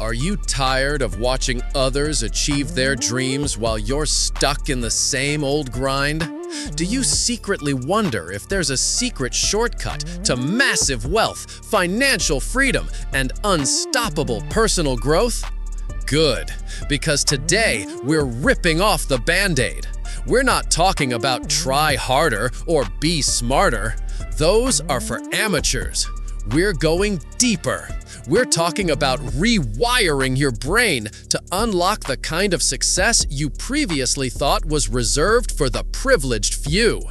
Are you tired of watching others achieve their dreams while you're stuck in the same old grind? Do you secretly wonder if there's a secret shortcut to massive wealth, financial freedom, and unstoppable personal growth? Good, because today we're ripping off the Band-Aid. We're not talking about try harder or be smarter. Those are for amateurs. We're going deeper. We're talking about rewiring your brain to unlock the kind of success you previously thought was reserved for the privileged few.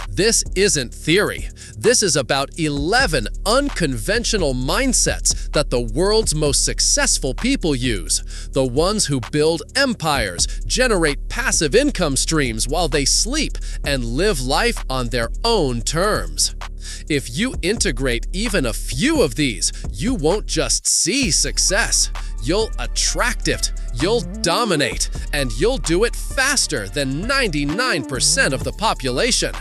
This isn't theory. This is about 11 unconventional mindsets that the world's most successful people use. The ones who build empires, generate passive income streams while they sleep, and live life on their own terms. If you integrate even a few of these, you won't just see success. You'll attract it, you'll dominate, and you'll do it faster than 99% of the population.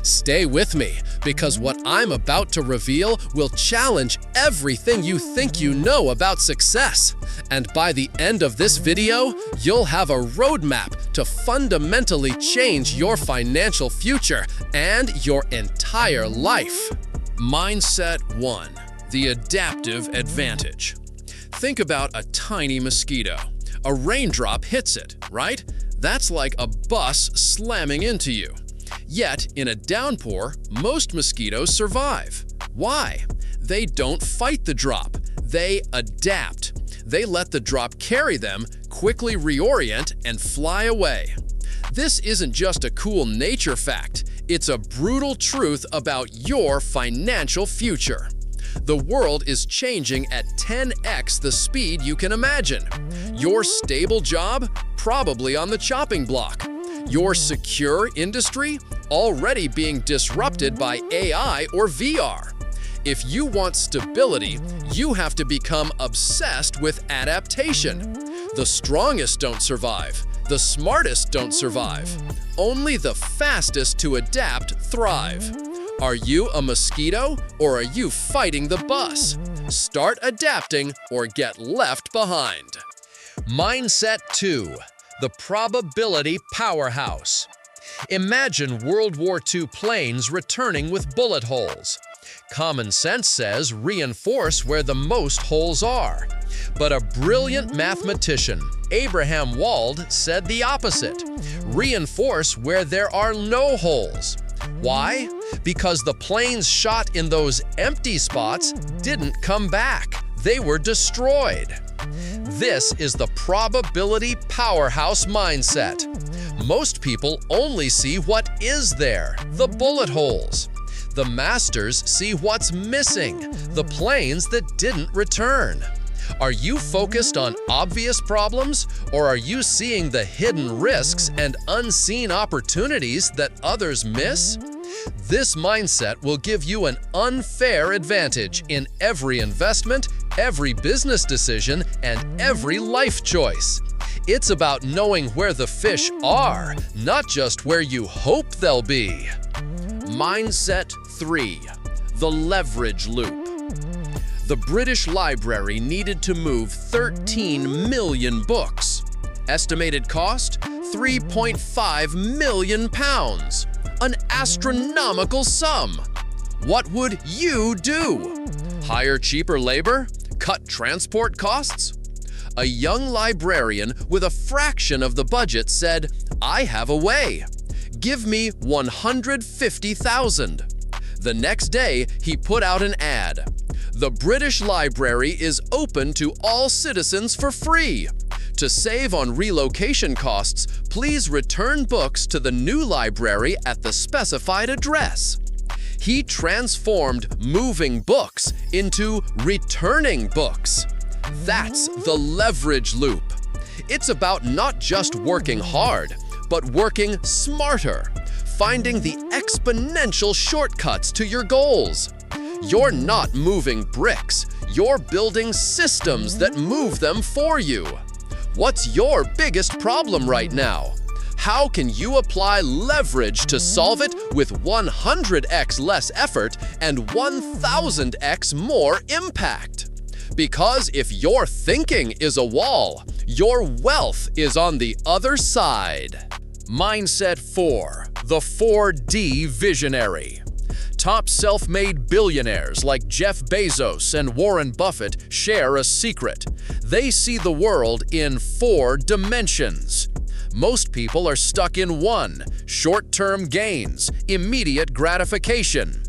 Stay with me, because what I'm about to reveal will challenge everything you think you know about success. And by the end of this video, you'll have a roadmap to fundamentally change your financial future and your entire life. Mindset 1. The adaptive advantage. Think about a tiny mosquito. A raindrop hits it, right? That's like a bus slamming into you. Yet, in a downpour, most mosquitoes survive. Why? They don't fight the drop. They adapt. They let the drop carry them, quickly reorient, and fly away. This isn't just a cool nature fact. It's a brutal truth about your financial future. The world is changing at 10x the speed you can imagine. Your stable job? Probably on the chopping block. Your secure industry? Already being disrupted by AI or VR. If you want stability, you have to become obsessed with adaptation. The strongest don't survive. The smartest don't survive. Only the fastest to adapt thrive. Are you a mosquito or are you fighting the bus? Start adapting or get left behind. Mindset 2. The probability powerhouse. Imagine World War II planes returning with bullet holes. Common sense says reinforce where the most holes are. But a brilliant mathematician, Abraham Wald, said the opposite. Reinforce where there are no holes. Why? Because the planes shot in those empty spots didn't come back. They were destroyed. This is the probability powerhouse mindset. Most people only see what is there, the bullet holes. The masters see what's missing, the planes that didn't return. Are you focused on obvious problems, or are you seeing the hidden risks and unseen opportunities that others miss? This mindset will give you an unfair advantage in every investment, every business decision, and every life choice. It's about knowing where the fish are, not just where you hope they'll be. Mindset 3. The leverage loop. The British Library needed to move 13 million books. Estimated cost? £3.5 million. An astronomical sum. What would you do? Hire cheaper labor? Cut transport costs? A young librarian with a fraction of the budget said, "I have a way. Give me $150,000. The next day, he put out an ad. The British Library is open to all citizens for free. To save on relocation costs, please return books to the new library at the specified address." He transformed moving books into returning books. That's the leverage loop. It's about not just working hard, but working smarter, finding the exponential shortcuts to your goals. You're not moving bricks, you're building systems that move them for you. What's your biggest problem right now? How can you apply leverage to solve it with 100x less effort and 1000x more impact? Because if your thinking is a wall, your wealth is on the other side. Mindset 4. The 4D Visionary. Top self-made billionaires like Jeff Bezos and Warren Buffett share a secret. They see the world in 4 dimensions. Most people are stuck in 1: short-term gains, immediate gratification.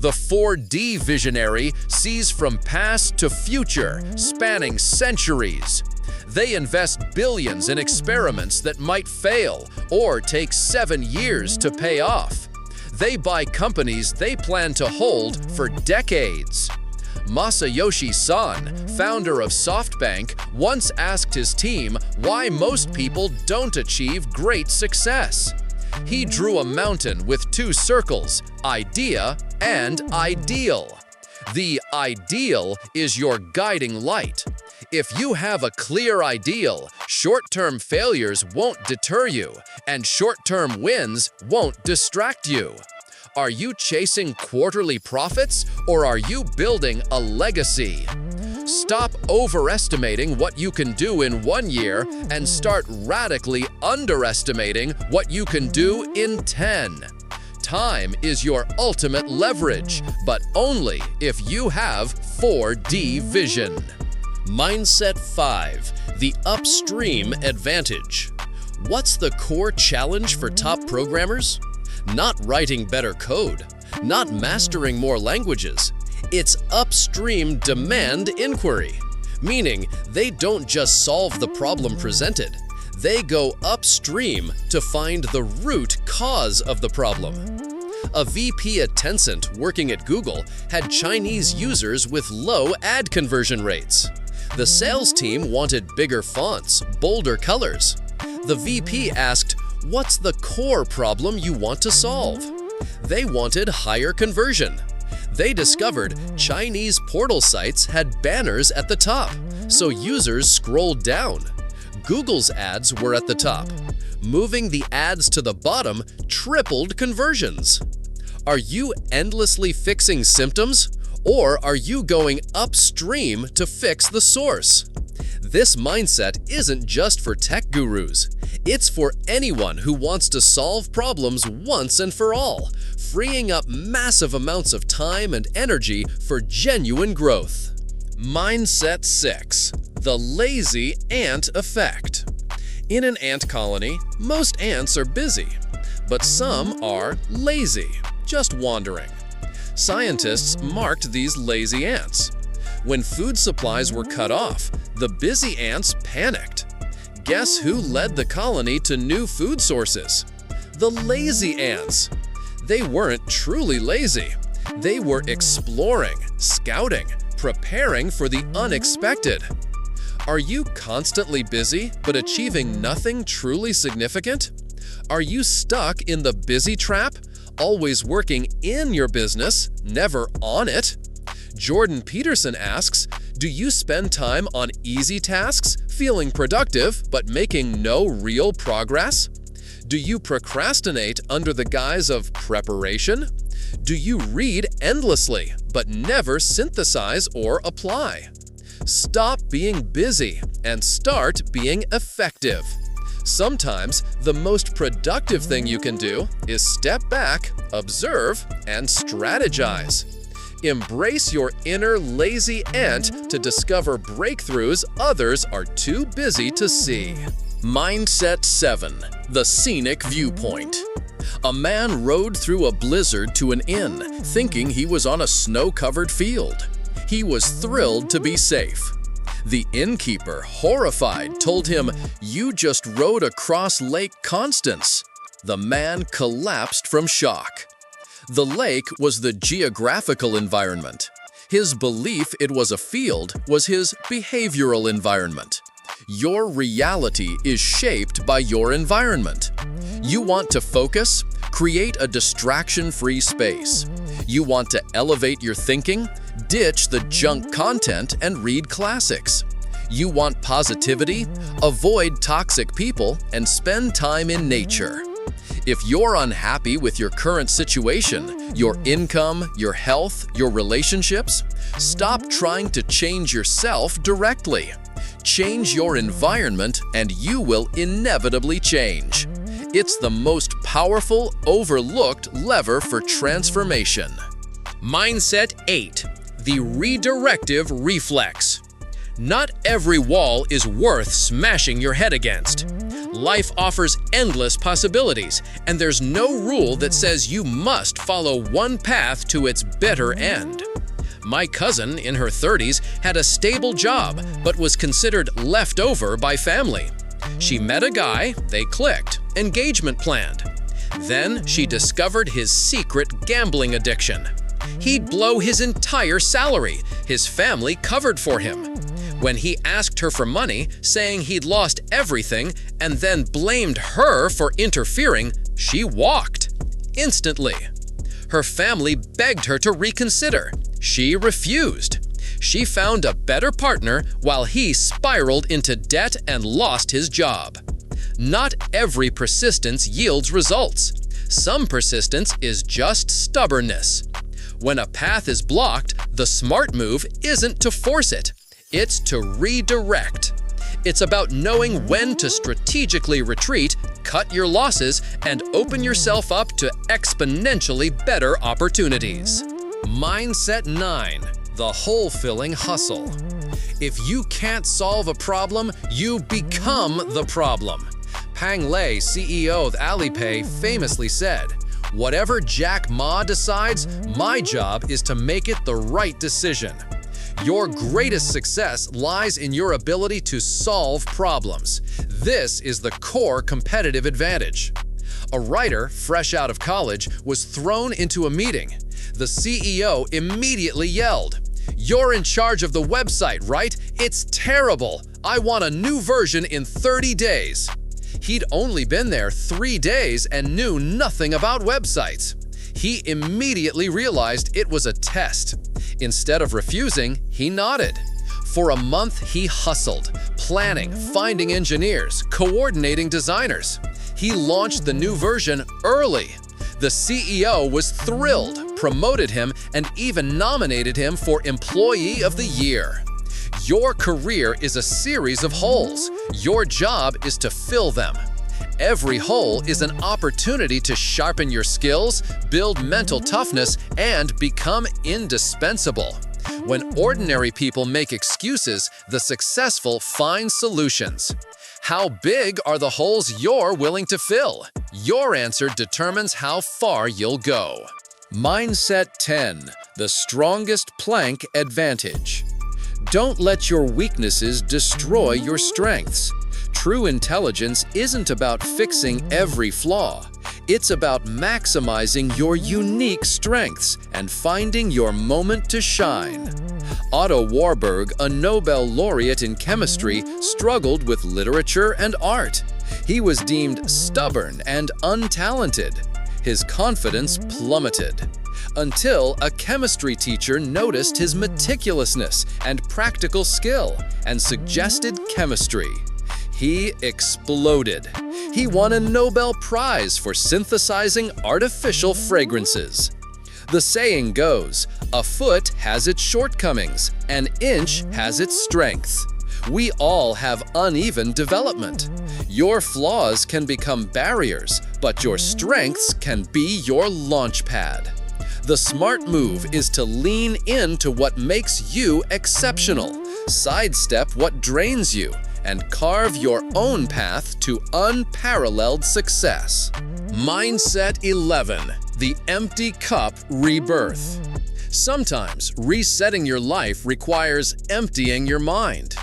The 4D visionary sees from past to future, spanning centuries. They invest billions in experiments that might fail or take 7 years to pay off. They buy companies they plan to hold for decades. Masayoshi Son, founder of SoftBank, once asked his team why most people don't achieve great success. He drew a mountain with 2 circles, idea and ideal. The ideal is your guiding light. If you have a clear ideal, short-term failures won't deter you, and short-term wins won't distract you. Are you chasing quarterly profits, or are you building a legacy? Stop overestimating what you can do in 1 year and start radically underestimating what you can do in 10. Time is your ultimate leverage, but only if you have 4D vision. Mindset 5. The upstream advantage. What's the core challenge for top programmers? Not writing better code, not mastering more languages. It's upstream demand inquiry, meaning they don't just solve the problem presented. They go upstream to find the root cause of the problem. A VP at Tencent working at Google had Chinese users with low ad conversion rates. The sales team wanted bigger fonts, bolder colors. The VP asked, "What's the core problem you want to solve?" They wanted higher conversion. They discovered Chinese portal sites had banners at the top, so users scrolled down. Google's ads were at the top. Moving the ads to the bottom tripled conversions. Are you endlessly fixing symptoms, or are you going upstream to fix the source? This mindset isn't just for tech gurus. It's for anyone who wants to solve problems once and for all, freeing up massive amounts of time and energy for genuine growth. Mindset 6. The lazy ant effect. In an ant colony, most ants are busy, but some are lazy, just wandering. Scientists marked these lazy ants. When food supplies were cut off, the busy ants panicked. Guess who led the colony to new food sources? The lazy ants. They weren't truly lazy. They were exploring, scouting, preparing for the unexpected. Are you constantly busy but achieving nothing truly significant? Are you stuck in the busy trap, always working in your business, never on it? Jordan Peterson asks, do you spend time on easy tasks, feeling productive but making no real progress? Do you procrastinate under the guise of preparation? Do you read endlessly but never synthesize or apply? Stop being busy and start being effective. Sometimes the most productive thing you can do is step back, observe, and strategize. Embrace your inner lazy ant to discover breakthroughs others are too busy to see. Mindset 7. The scenic viewpoint. A man rode through a blizzard to an inn, thinking he was on a snow-covered field. He was thrilled to be safe. The innkeeper, horrified, told him, "You just rode across Lake Constance." The man collapsed from shock. The lake was the geographical environment. His belief it was a field was his behavioral environment. Your reality is shaped by your environment. You want to focus? Create a distraction-free space. You want to elevate your thinking? Ditch the junk content and read classics. You want positivity? Avoid toxic people and spend time in nature. If you're unhappy with your current situation, your income, your health, your relationships, stop trying to change yourself directly. Change your environment and you will inevitably change. It's the most powerful, overlooked lever for transformation. Mindset 8. The redirective reflex. Not every wall is worth smashing your head against. Life offers endless possibilities, and there's no rule that says you must follow one path to its bitter end. My cousin, in her 30s, had a stable job, but was considered left over by family. She met a guy, they clicked, engagement planned. Then she discovered his secret gambling addiction. He'd blow his entire salary, his family covered for him. When he asked her for money, saying he'd lost everything, and then blamed her for interfering, she walked. Instantly. Her family begged her to reconsider. She refused. She found a better partner while he spiraled into debt and lost his job. Not every persistence yields results. Some persistence is just stubbornness. When a path is blocked, the smart move isn't to force it. It's to redirect. It's about knowing when to strategically retreat, cut your losses, and open yourself up to exponentially better opportunities. Mindset 9. The hole-filling hustle. If you can't solve a problem, you become the problem. Pang Lei, CEO of Alipay, famously said, "Whatever Jack Ma decides, my job is to make it the right decision." Your greatest success lies in your ability to solve problems. This is the core competitive advantage. A writer, fresh out of college, was thrown into a meeting. The CEO immediately yelled, "You're in charge of the website, right? It's terrible. I want a new version in 30 days." He'd only been there 3 days and knew nothing about websites. He immediately realized it was a test. Instead of refusing, he nodded. For a month, he hustled, planning, finding engineers, coordinating designers. He launched the new version early. The CEO was thrilled, promoted him, and even nominated him for Employee of the Year. Your career is a series of holes. Your job is to fill them. Every hole is an opportunity to sharpen your skills, build mental toughness, and become indispensable. When ordinary people make excuses, the successful find solutions. How big are the holes you're willing to fill? Your answer determines how far you'll go. Mindset 10. The strongest plank advantage. Don't let your weaknesses destroy your strengths. True intelligence isn't about fixing every flaw. It's about maximizing your unique strengths and finding your moment to shine. Otto Warburg, a Nobel laureate in chemistry, struggled with literature and art. He was deemed stubborn and untalented. His confidence plummeted. Until a chemistry teacher noticed his meticulousness and practical skill and suggested chemistry. He exploded. He won a Nobel Prize for synthesizing artificial fragrances. The saying goes, "A foot has its shortcomings, an inch has its strength." We all have uneven development. Your flaws can become barriers, but your strengths can be your launch pad. The smart move is to lean into what makes you exceptional, sidestep what drains you, and carve your own path to unparalleled success. Mindset 11. The empty cup rebirth. Sometimes resetting your life requires emptying your mind.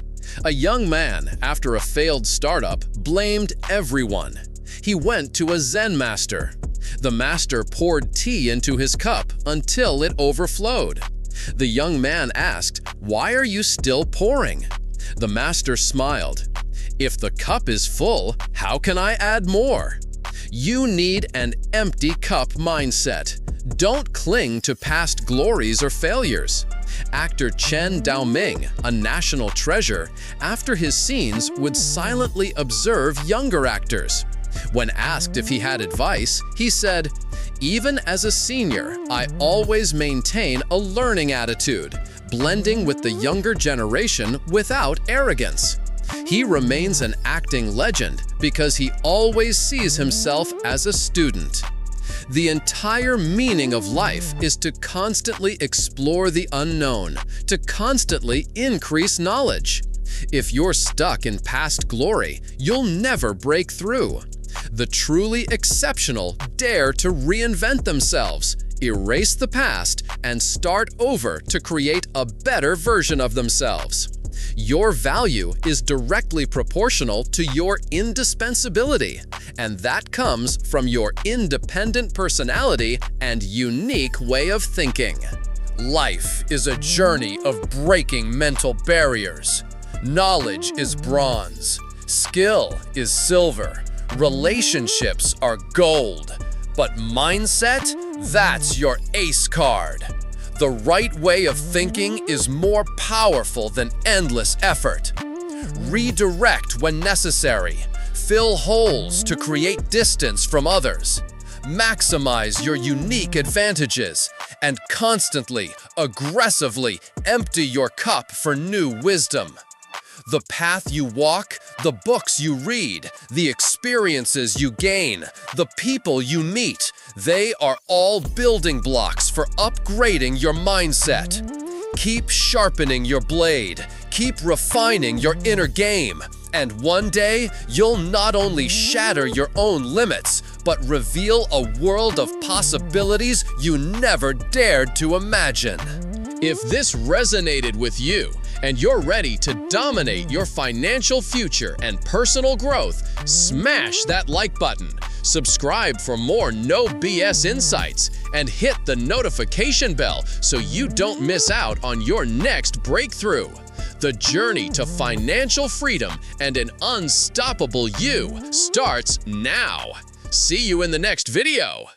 A young man, after a failed startup, blamed everyone. He went to a Zen master. The master poured tea into his cup until it overflowed. The young man asked, "Why are you still pouring?" The master smiled. "If the cup is full, how can I add more?" You need an empty cup mindset. Don't cling to past glories or failures. Actor Chen Daoming, a national treasure, after his scenes would silently observe younger actors. When asked if he had advice, he said, "Even as a senior, I always maintain a learning attitude, blending with the younger generation without arrogance." He remains an acting legend because he always sees himself as a student. The entire meaning of life is to constantly explore the unknown, to constantly increase knowledge. If you're stuck in past glory, you'll never break through. The truly exceptional dare to reinvent themselves, erase the past, and start over to create a better version of themselves. Your value is directly proportional to your indispensability, and that comes from your independent personality and unique way of thinking. Life is a journey of breaking mental barriers. Knowledge is bronze, skill is silver, relationships are gold, but mindset, that's your ace card. The right way of thinking is more powerful than endless effort. Redirect when necessary. Fill holes to create distance from others. Maximize your unique advantages and constantly, aggressively empty your cup for new wisdom. The path you walk, the books you read, the experiences you gain, the people you meet, they are all building blocks for upgrading your mindset. Keep sharpening your blade, keep refining your inner game, and one day you'll not only shatter your own limits, but reveal a world of possibilities you never dared to imagine. If this resonated with you, and you're ready to dominate your financial future and personal growth, smash that like button, subscribe for more no BS insights, and hit the notification bell so you don't miss out on your next breakthrough. The journey to financial freedom and an unstoppable you starts now. See you in the next video.